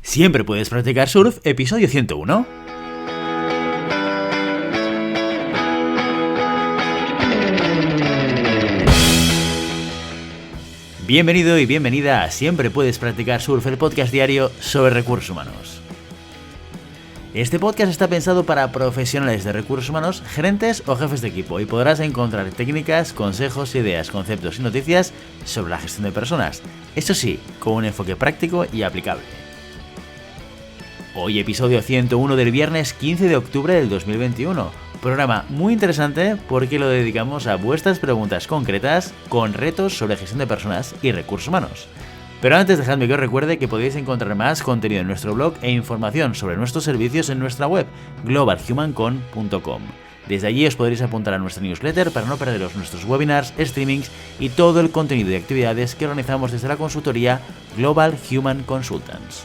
Siempre puedes practicar surf, episodio 101. Bienvenido y bienvenida a Siempre puedes practicar surf, el podcast diario sobre recursos humanos. Este podcast está pensado para profesionales de recursos humanos, gerentes o jefes de equipo y podrás encontrar técnicas, consejos, ideas, conceptos y noticias sobre la gestión de personas. Eso sí, con un enfoque práctico y aplicable. Hoy episodio 101 del viernes 15 de octubre del 2021. Programa muy interesante porque lo dedicamos a vuestras preguntas concretas con retos sobre gestión de personas y recursos humanos. Pero antes dejadme que os recuerde que podéis encontrar más contenido en nuestro blog e información sobre nuestros servicios en nuestra web globalhumancon.com. Desde allí os podréis apuntar a nuestra newsletter para no perderos nuestros webinars, streamings y todo el contenido y actividades que organizamos desde la consultoría Global Human Consultants.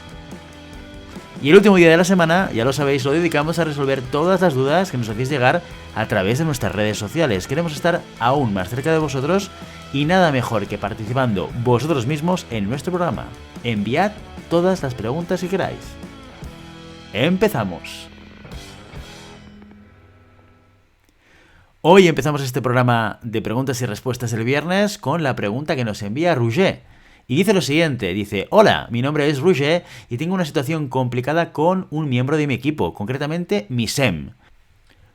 Y el último día de la semana, ya lo sabéis, lo dedicamos a resolver todas las dudas que nos hacéis llegar a través de nuestras redes sociales. Queremos estar aún más cerca de vosotros y nada mejor que participando vosotros mismos en nuestro programa. Enviad todas las preguntas que queráis. ¡Empezamos! Hoy empezamos este programa de preguntas y respuestas el viernes con la pregunta que nos envía Roger. Y dice lo siguiente, dice: hola, mi nombre es Roger y tengo una situación complicada con un miembro de mi equipo, concretamente mi SEM.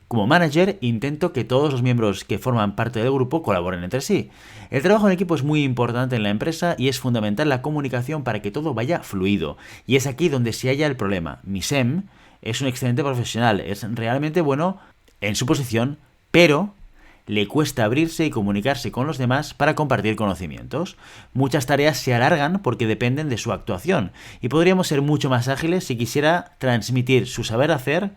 Como manager intento que todos los miembros que forman parte del grupo colaboren entre sí. El trabajo en equipo es muy importante en la empresa y es fundamental la comunicación para que todo vaya fluido. Y es aquí donde se halla el problema. Mi SEM es un excelente profesional, es realmente bueno en su posición, pero le cuesta abrirse y comunicarse con los demás para compartir conocimientos. Muchas tareas se alargan porque dependen de su actuación y podríamos ser mucho más ágiles si quisiera transmitir su saber hacer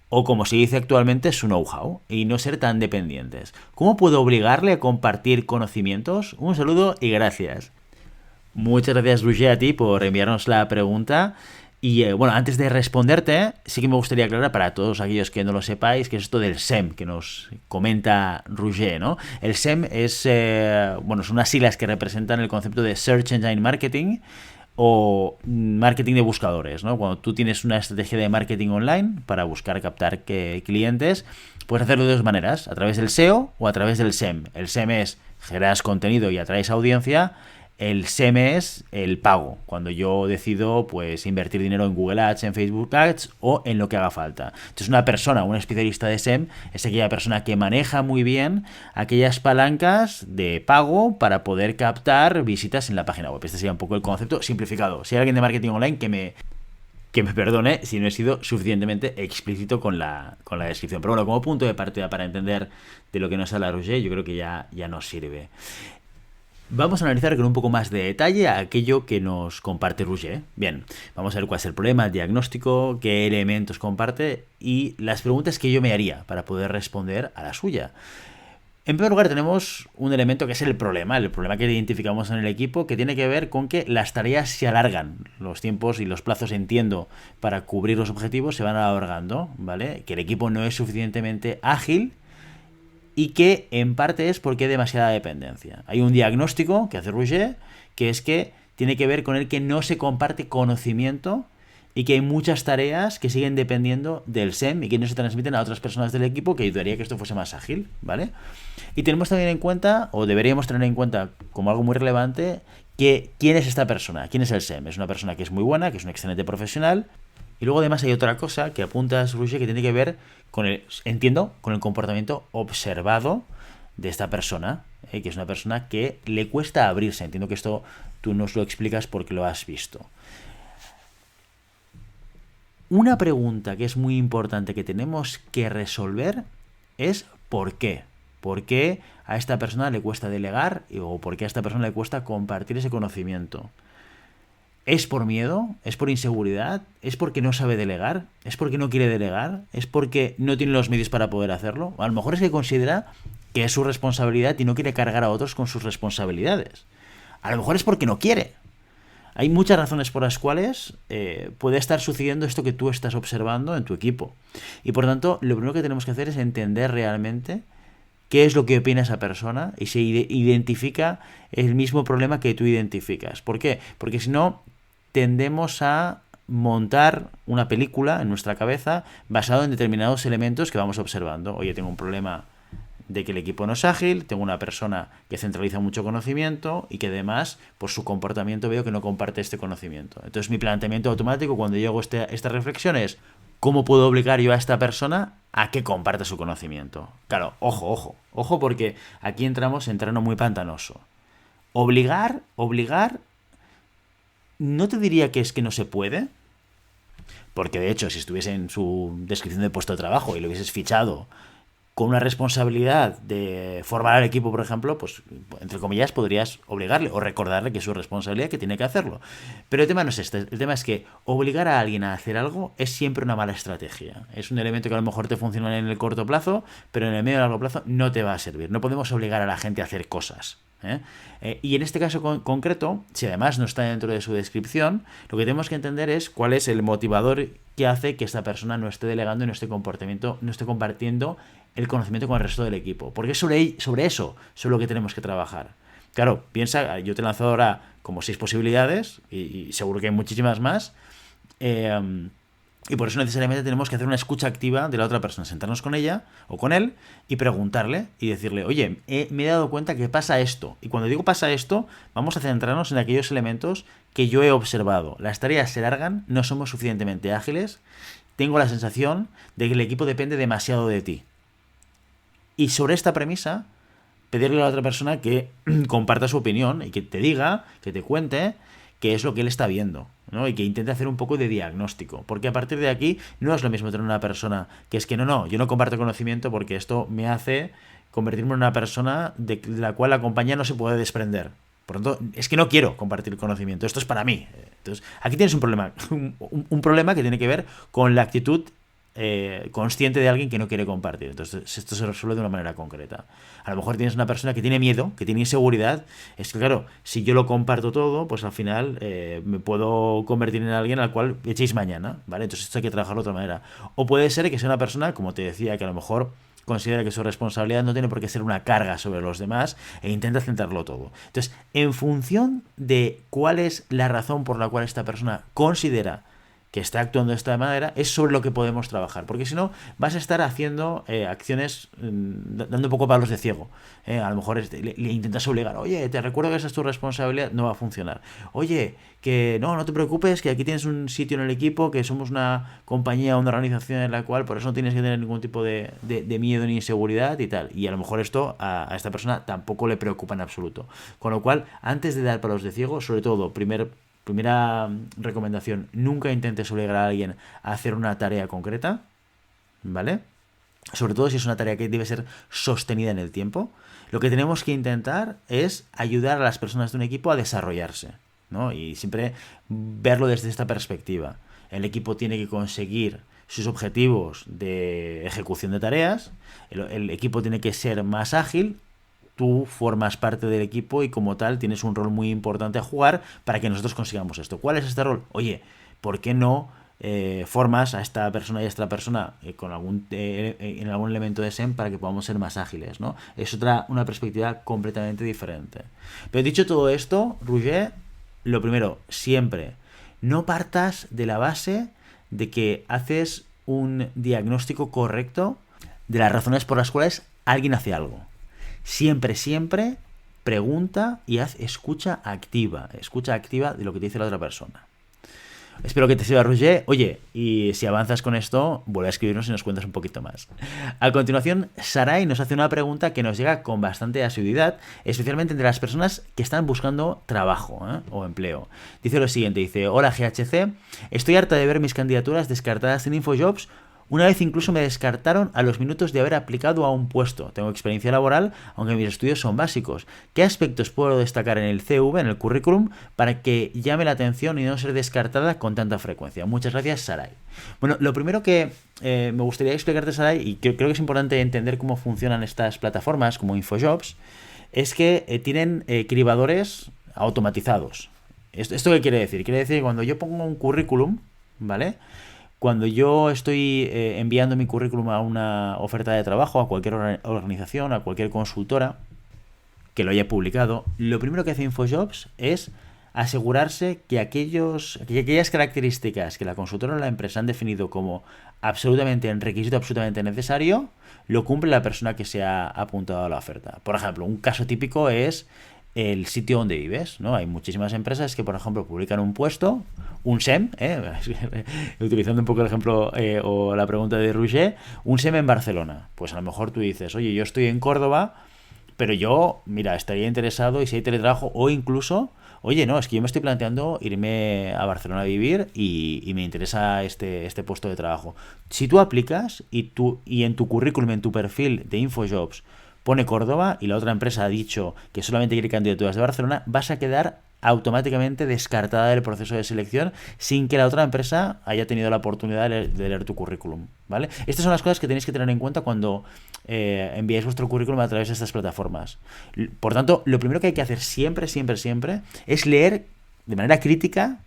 o, como se dice actualmente, su know-how y no ser tan dependientes. ¿Cómo puedo obligarle a compartir conocimientos? Un saludo y gracias. Muchas gracias, Roger, a ti por enviarnos la pregunta. Y bueno, antes de responderte, sí que me gustaría aclarar para todos aquellos que no lo sepáis, que es esto del SEM, que nos comenta Roger, ¿no? El SEM es, son unas siglas que representan el concepto de Search Engine Marketing o marketing de buscadores, ¿no? Cuando tú tienes una estrategia de marketing online para buscar, captar clientes, puedes hacerlo de dos maneras, a través del SEO o a través del SEM. El SEM es generas contenido y atraes audiencia. El SEM es el pago, cuando yo decido pues invertir dinero en Google Ads, en Facebook Ads o en lo que haga falta. Entonces una persona, un especialista de SEM, es aquella persona que maneja muy bien aquellas palancas de pago para poder captar visitas en la página web. Este sería un poco el concepto simplificado. Si hay alguien de marketing online que me perdone si no he sido suficientemente explícito con la descripción. Pero bueno, como punto de partida para entender de lo que nos habla Roger, yo creo que ya nos sirve. Vamos a analizar con un poco más de detalle aquello que nos comparte Roger. Bien, vamos a ver cuál es el problema, el diagnóstico, qué elementos comparte y las preguntas que yo me haría para poder responder a la suya. En primer lugar tenemos un elemento que es el problema que identificamos en el equipo, que tiene que ver con que las tareas se alargan, los tiempos y los plazos, entiendo, para cubrir los objetivos se van alargando, ¿vale? Que el equipo no es suficientemente ágil y que en parte es porque hay demasiada dependencia. Hay un diagnóstico que hace Roger, que es que tiene que ver con el que no se comparte conocimiento y que hay muchas tareas que siguen dependiendo del SEM y que no se transmiten a otras personas del equipo, que ayudaría a que esto fuese más ágil, ¿vale? Y tenemos también en cuenta, o deberíamos tener en cuenta como algo muy relevante, que ¿quién es esta persona? ¿Quién es el SEM? Es una persona que es muy buena, que es un excelente profesional. Y luego además hay otra cosa que apuntas, Roger, que tiene que ver con el comportamiento observado de esta persona, que es una persona que le cuesta abrirse. Entiendo que esto tú nos lo explicas porque lo has visto. Una pregunta que es muy importante que tenemos que resolver es ¿por qué? ¿Por qué a esta persona le cuesta delegar o por qué a esta persona le cuesta compartir ese conocimiento? ¿Es por miedo? ¿Es por inseguridad? ¿Es porque no sabe delegar? ¿Es porque no quiere delegar? ¿Es porque no tiene los medios para poder hacerlo? A lo mejor es que considera que es su responsabilidad y no quiere cargar a otros con sus responsabilidades. A lo mejor es porque no quiere. Hay muchas razones por las cuales puede estar sucediendo esto que tú estás observando en tu equipo. Y por tanto, lo primero que tenemos que hacer es entender realmente qué es lo que opina esa persona y si identifica el mismo problema que tú identificas. ¿Por qué? Porque si no, tendemos a montar una película en nuestra cabeza basado en determinados elementos que vamos observando. Oye, tengo un problema de que el equipo no es ágil, tengo una persona que centraliza mucho conocimiento y que además por su comportamiento veo que no comparte este conocimiento. Entonces mi planteamiento automático cuando yo hago esta reflexión es ¿cómo puedo obligar yo a esta persona a que comparta su conocimiento? Claro, ojo porque aquí entramos en terreno muy pantanoso. Obligar, no te diría que es que no se puede, porque de hecho si estuviese en su descripción de puesto de trabajo y lo hubieses fichado con una responsabilidad de formar al equipo, por ejemplo, pues entre comillas podrías obligarle o recordarle que es su responsabilidad, que tiene que hacerlo. Pero el tema no es este, el tema es que obligar a alguien a hacer algo es siempre una mala estrategia. Es un elemento que a lo mejor te funciona en el corto plazo, pero en el medio y largo plazo no te va a servir. No podemos obligar a la gente a hacer cosas. Y en este caso concreto, si además no está dentro de su descripción, lo que tenemos que entender es cuál es el motivador que hace que esta persona no esté delegando y no esté compartiendo el conocimiento con el resto del equipo. Porque sobre eso es lo que tenemos que trabajar. Claro, piensa, yo te he lanzado ahora como 6 posibilidades y seguro que hay muchísimas más. Y por eso necesariamente tenemos que hacer una escucha activa de la otra persona, sentarnos con ella o con él y preguntarle y decirle, oye, me he dado cuenta que pasa esto. Y cuando digo pasa esto, vamos a centrarnos en aquellos elementos que yo he observado. Las tareas se largan, no somos suficientemente ágiles, tengo la sensación de que el equipo depende demasiado de ti. Y sobre esta premisa, pedirle a la otra persona que comparta su opinión y que te diga, que te cuente qué es lo que él está viendo, ¿no? Y que intente hacer un poco de diagnóstico. Porque a partir de aquí no es lo mismo tener una persona que es que no, yo no comparto conocimiento porque esto me hace convertirme en una persona de la cual la compañía no se puede desprender. Por lo tanto, es que no quiero compartir conocimiento, esto es para mí. Entonces, aquí tienes un problema, un problema que tiene que ver con la actitud consciente de alguien que no quiere compartir. Entonces esto se resuelve de una manera concreta. A lo mejor tienes una persona que tiene miedo, que tiene inseguridad. Es que claro, si yo lo comparto todo, pues al final me puedo convertir en alguien al cual echéis mañana, ¿vale? Entonces esto hay que trabajarlo de otra manera. O puede ser que sea una persona, como te decía, que a lo mejor considera que su responsabilidad no tiene por qué ser una carga sobre los demás e intenta centrarlo todo. Entonces, en función de cuál es la razón por la cual esta persona considera que está actuando de esta manera, es sobre lo que podemos trabajar. Porque si no, vas a estar haciendo acciones, dando un poco palos de ciego. A lo mejor le intentas obligar, oye, te recuerdo que esa es tu responsabilidad, no va a funcionar. Oye, que no te preocupes, que aquí tienes un sitio en el equipo, que somos una compañía, una organización en la cual por eso no tienes que tener ningún tipo de miedo ni inseguridad y tal. Y a lo mejor esto a esta persona tampoco le preocupa en absoluto. Con lo cual, antes de dar palos de ciego, sobre todo, primera recomendación, nunca intentes obligar a alguien a hacer una tarea concreta, ¿vale? Sobre todo si es una tarea que debe ser sostenida en el tiempo. Lo que tenemos que intentar es ayudar a las personas de un equipo a desarrollarse, ¿no? Y siempre verlo desde esta perspectiva. El equipo tiene que conseguir sus objetivos de ejecución de tareas, el equipo tiene que ser más ágil. Tú formas parte del equipo y como tal tienes un rol muy importante a jugar para que nosotros consigamos esto. ¿Cuál es este rol? Oye, ¿por qué no formas a esta persona y a esta persona con en algún elemento de SEM para que podamos ser más ágiles, ¿no? Es una perspectiva completamente diferente. Pero dicho todo esto, Roger, lo primero, siempre, no partas de la base de que haces un diagnóstico correcto de las razones por las cuales alguien hace algo. Siempre pregunta y haz escucha activa de lo que te dice la otra persona. Espero que te sirva, Roger. Oye, y si avanzas con esto, vuelve a escribirnos y nos cuentas un poquito más. A continuación, Sarai nos hace una pregunta que nos llega con bastante asiduidad, especialmente entre las personas que están buscando trabajo o empleo. Dice lo siguiente, dice, hola GHC, estoy harta de ver mis candidaturas descartadas en InfoJobs. Una vez incluso me descartaron a los minutos de haber aplicado a un puesto. Tengo experiencia laboral, aunque mis estudios son básicos. ¿Qué aspectos puedo destacar en el CV, en el currículum, para que llame la atención y no ser descartada con tanta frecuencia? Muchas gracias, Sarai. Bueno, lo primero que me gustaría explicarte, Sarai, y creo que es importante entender cómo funcionan estas plataformas como InfoJobs, es que tienen cribadores automatizados. ¿Esto qué quiere decir? Quiere decir que cuando yo pongo un currículum, ¿vale?, cuando yo estoy enviando mi currículum a una oferta de trabajo, a cualquier organización, a cualquier consultora que lo haya publicado, lo primero que hace InfoJobs es asegurarse que aquellas características que la consultora o la empresa han definido como un requisito absolutamente necesario, lo cumple la persona que se ha apuntado a la oferta. Por ejemplo, un caso típico es el sitio donde vives, ¿no? Hay muchísimas empresas que, por ejemplo, publican un puesto, un SEM, utilizando un poco el ejemplo o la pregunta de Roger, un SEM en Barcelona. Pues a lo mejor tú dices, oye, yo estoy en Córdoba, pero yo, mira, estaría interesado y si hay teletrabajo o incluso, oye, no, es que yo me estoy planteando irme a Barcelona a vivir y me interesa este puesto de trabajo. Si tú aplicas y en tu currículum, en tu perfil de InfoJobs, pone Córdoba y la otra empresa ha dicho que solamente quiere candidaturas de Barcelona, vas a quedar automáticamente descartada del proceso de selección sin que la otra empresa haya tenido la oportunidad de leer tu currículum, ¿vale? Estas son las cosas que tenéis que tener en cuenta cuando enviáis vuestro currículum a través de estas plataformas. Por tanto, lo primero que hay que hacer siempre, siempre, siempre es leer de manera crítica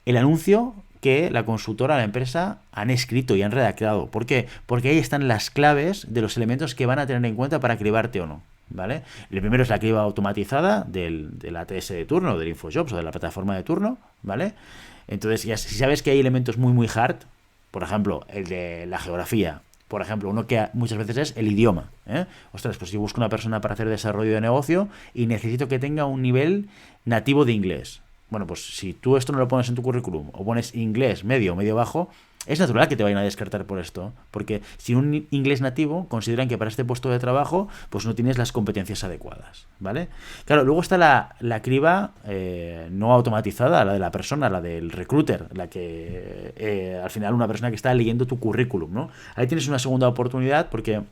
el anuncio que la consultora, la empresa han escrito y han redactado. ¿Por qué? Porque ahí están las claves de los elementos que van a tener en cuenta para cribarte o no, ¿vale? El primero es la criba automatizada del ATS de turno, del InfoJobs o de la plataforma de turno, ¿vale? Entonces, ya si sabes que hay elementos muy, muy hard, por ejemplo, el de la geografía, por ejemplo, uno que muchas veces es el idioma, ¿eh? Ostras, pues yo busco una persona para hacer desarrollo de negocio y necesito que tenga un nivel nativo de inglés. Bueno, pues si tú esto no lo pones en tu currículum o pones inglés medio o medio bajo, es natural que te vayan a descartar por esto, porque sin un inglés nativo consideran que para este puesto de trabajo pues no tienes las competencias adecuadas, ¿vale? Claro, luego está la criba no automatizada, la de la persona, la del recruiter, la que al final una persona que está leyendo tu currículum, ¿no? Ahí tienes una segunda oportunidad porque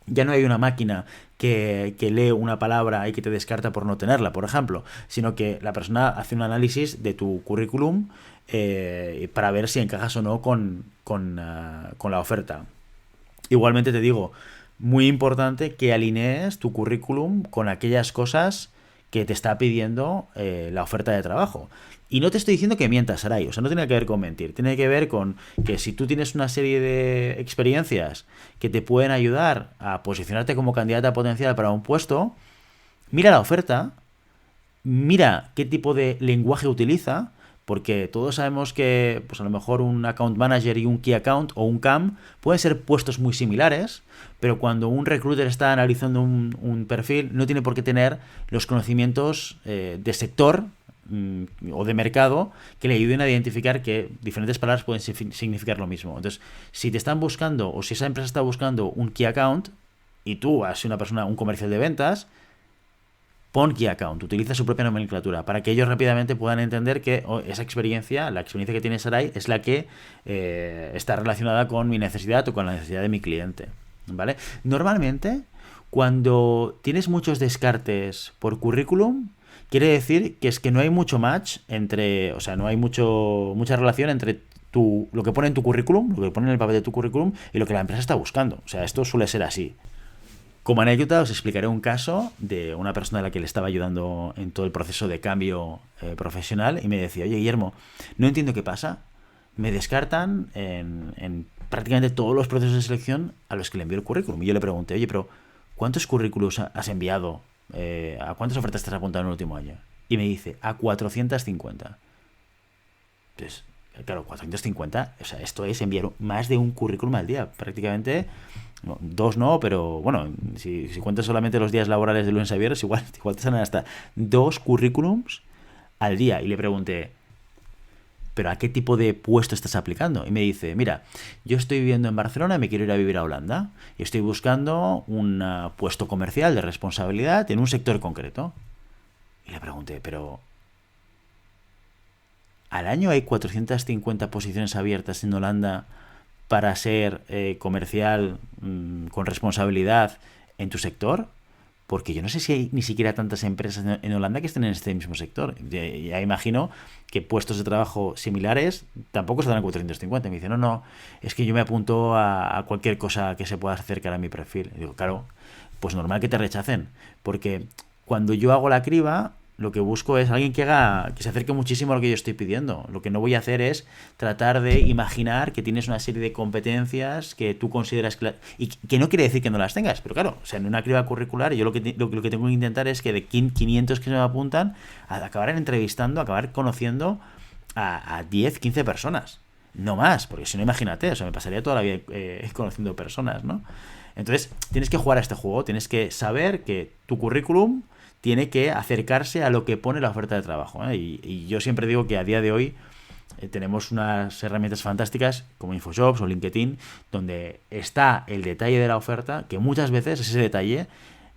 ya no hay una máquina que lee una palabra y que te descarta por no tenerla, por ejemplo, sino que la persona hace un análisis de tu currículum para ver si encajas o no con la oferta. Igualmente te digo, muy importante que alinees tu currículum con aquellas cosas que te está pidiendo la oferta de trabajo. Y no te estoy diciendo que mientas, Saray, o sea, no tiene que ver con mentir, tiene que ver con que si tú tienes una serie de experiencias que te pueden ayudar a posicionarte como candidata potencial para un puesto, mira la oferta, mira qué tipo de lenguaje utiliza, porque todos sabemos que pues a lo mejor un account manager y un key account o un CAM pueden ser puestos muy similares, pero cuando un recruiter está analizando un perfil no tiene por qué tener los conocimientos de sector o de mercado que le ayuden a identificar que diferentes palabras pueden significar lo mismo. Entonces, si te están buscando o si esa empresa está buscando un key account y tú has sido una persona, un comercial de ventas, pon key account, utiliza su propia nomenclatura para que ellos rápidamente puedan entender que esa experiencia, la experiencia que tiene Saray es la que está relacionada con mi necesidad o con la necesidad de mi cliente, ¿vale? Normalmente, cuando tienes muchos descartes por currículum, quiere decir que es que no hay mucho match entre, o sea, no hay mucha relación entre lo que pone en tu currículum, lo que pone en el papel de tu currículum y lo que la empresa está buscando. O sea, esto suele ser así. Como anécdota os explicaré un caso de una persona a la que le estaba ayudando en todo el proceso de cambio profesional y me decía, oye, Guillermo, no entiendo qué pasa. Me descartan en prácticamente todos los procesos de selección a los que le envío el currículum. Y yo le pregunté, oye, pero ¿cuántos currículos has enviado? ¿A cuántas ofertas te has apuntado en el último año? Y me dice, a 450. Entonces, claro, 450, o sea, esto es enviar más de un currículum al día. Prácticamente, no, dos no, pero bueno, si cuentas solamente los días laborales de lunes a viernes, igual te salen hasta 2 currículums al día. Y le pregunté, ¿pero a qué tipo de puesto estás aplicando? Y me dice, mira, yo estoy viviendo en Barcelona y me quiero ir a vivir a Holanda. Y estoy buscando un puesto comercial de responsabilidad en un sector concreto. Y le pregunté, pero ¿al año hay 450 posiciones abiertas en Holanda para ser comercial con responsabilidad en tu sector? Porque yo no sé si hay ni siquiera tantas empresas en Holanda que estén en este mismo sector. Ya imagino que puestos de trabajo similares tampoco se dan a 450. Me dice, no, es que yo me apunto a cualquier cosa que se pueda acercar a mi perfil. Y digo, claro, pues normal que te rechacen. Porque cuando yo hago la criba, lo que busco es alguien que se acerque muchísimo a lo que yo estoy pidiendo. Lo que no voy a hacer es tratar de imaginar que tienes una serie de competencias que tú consideras y que no quiere decir que no las tengas, pero claro, o sea, en una criba curricular yo lo que tengo que intentar es que de 500 que se me apuntan, acabar entrevistando, acabar conociendo a 10, 15 personas. No más, porque si no, imagínate, o sea, me pasaría toda la vida conociendo personas, ¿no? Entonces, tienes que jugar a este juego, tienes que saber que tu currículum tiene que acercarse a lo que pone la oferta de trabajo, ¿eh? Y yo siempre digo que a día de hoy tenemos unas herramientas fantásticas como InfoJobs o LinkedIn, donde está el detalle de la oferta, que muchas veces ese detalle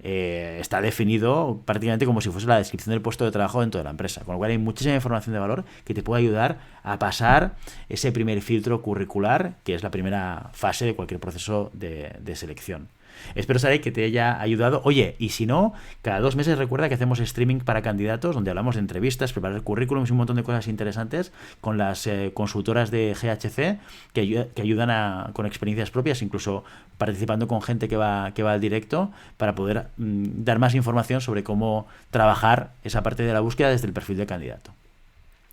está definido prácticamente como si fuese la descripción del puesto de trabajo dentro de la empresa, con lo cual hay muchísima información de valor que te puede ayudar a pasar ese primer filtro curricular, que es la primera fase de cualquier proceso de selección. Espero, Saray, que te haya ayudado. Oye, y si no, cada 2 meses recuerda que hacemos streaming para candidatos, donde hablamos de entrevistas, preparar currículums y un montón de cosas interesantes con las consultoras de GHC que ayudan con experiencias propias, incluso participando con gente que va al directo, para poder dar más información sobre cómo trabajar esa parte de la búsqueda desde el perfil de candidato.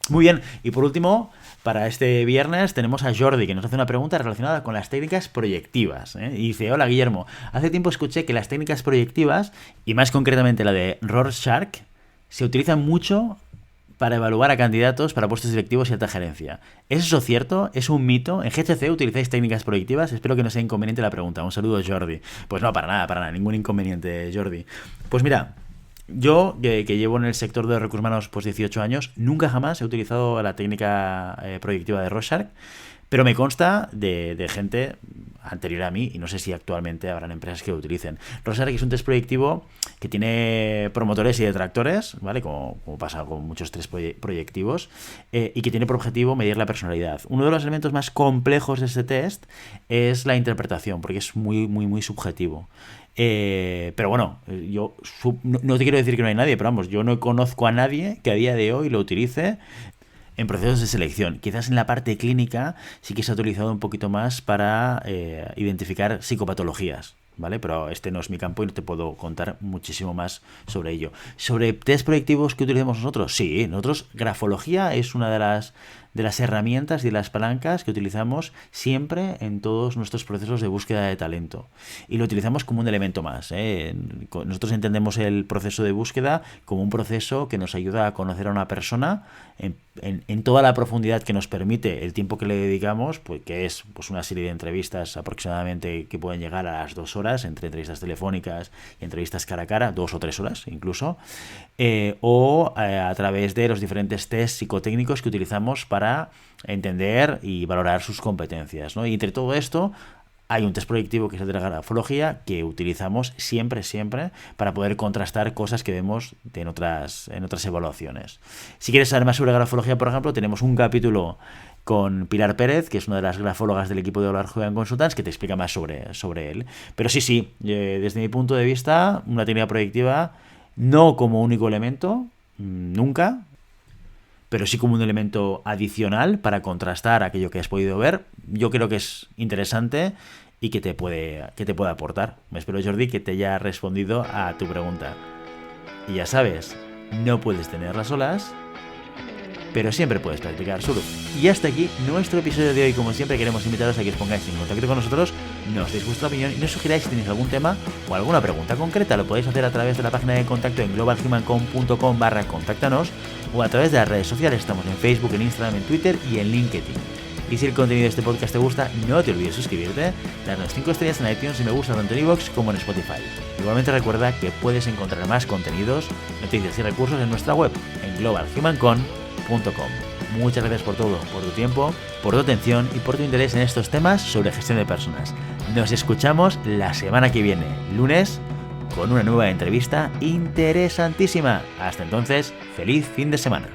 Muy bien, y por último, para este viernes tenemos a Jordi, que nos hace una pregunta relacionada con las técnicas proyectivas, ¿eh? Y dice: hola Guillermo, hace tiempo escuché que las técnicas proyectivas, y más concretamente la de Rorschach, se utilizan mucho para evaluar a candidatos para puestos directivos y alta gerencia. ¿Es eso cierto? ¿Es un mito? ¿En GHC utilizáis técnicas proyectivas? Espero que no sea inconveniente la pregunta. Un saludo, Jordi. Pues no, para nada, ningún inconveniente, Jordi. Pues mira, yo, que llevo en el sector de recursos humanos pues 18 años, nunca jamás he utilizado la técnica proyectiva de Rorschach, pero me consta de gente anterior a mí, y no sé si actualmente habrán empresas que lo utilicen. Rorschach es un test proyectivo que tiene promotores y detractores, ¿vale? Como pasa con muchos test proyectivos, y que tiene por objetivo medir la personalidad. Uno de los elementos más complejos de este test es la interpretación, porque es muy, muy, muy subjetivo. Pero bueno, yo no te quiero decir que no hay nadie, pero vamos, yo no conozco a nadie que a día de hoy lo utilice en procesos de selección. Quizás en la parte clínica sí que se ha utilizado un poquito más para identificar psicopatologías, ¿vale? Pero este no es mi campo y no te puedo contar muchísimo más sobre ello. ¿Sobre test proyectivos que utilizamos nosotros? Sí, nosotros grafología es una de las herramientas y de las palancas que utilizamos siempre en todos nuestros procesos de búsqueda de talento. Y lo utilizamos como un elemento más, ¿eh? Nosotros entendemos el proceso de búsqueda como un proceso que nos ayuda a conocer a una persona en toda la profundidad que nos permite el tiempo que le dedicamos, pues, que es pues una serie de entrevistas aproximadamente que pueden llegar a las 2 horas, entre entrevistas telefónicas y entrevistas cara a cara, 2 o 3 horas incluso, o a través de los diferentes test psicotécnicos que utilizamos para entender y valorar sus competencias, ¿no? Y entre todo esto hay un test proyectivo que es el de la grafología que utilizamos siempre para poder contrastar cosas que vemos en otras evaluaciones. Si quieres saber más sobre grafología, por ejemplo, tenemos un capítulo con Pilar Pérez, que es una de las grafólogas del equipo de Olar Juegan Consultants, que te explica más sobre él. Pero sí, desde mi punto de vista, una técnica proyectiva no como único elemento, nunca, pero sí como un elemento adicional para contrastar aquello que has podido ver. Yo creo que es interesante y que te puede aportar. Me espero, Jordi, que te haya respondido a tu pregunta. Y ya sabes, no puedes tenerlas solas, pero siempre puedes practicar solo. Y hasta aquí nuestro episodio de hoy. Como siempre, queremos invitaros a que os pongáis en contacto con nosotros, nos deis vuestra opinión y nos sugeráis si tenéis algún tema o alguna pregunta concreta. Lo podéis hacer a través de la página de contacto en globalhumancom.com/contáctanos o a través de las redes sociales. Estamos en Facebook, en Instagram, en Twitter y en LinkedIn. Y si el contenido de este podcast te gusta, no te olvides suscribirte, darnos 5 estrellas en iTunes y me gusta tanto en iVoox como en Spotify. Igualmente recuerda que puedes encontrar más contenidos, noticias y recursos en nuestra web, en globalhumancom.com. Muchas gracias por todo, por tu tiempo, por tu atención y por tu interés en estos temas sobre gestión de personas. Nos escuchamos la semana que viene, lunes, con una nueva entrevista interesantísima. Hasta entonces, feliz fin de semana.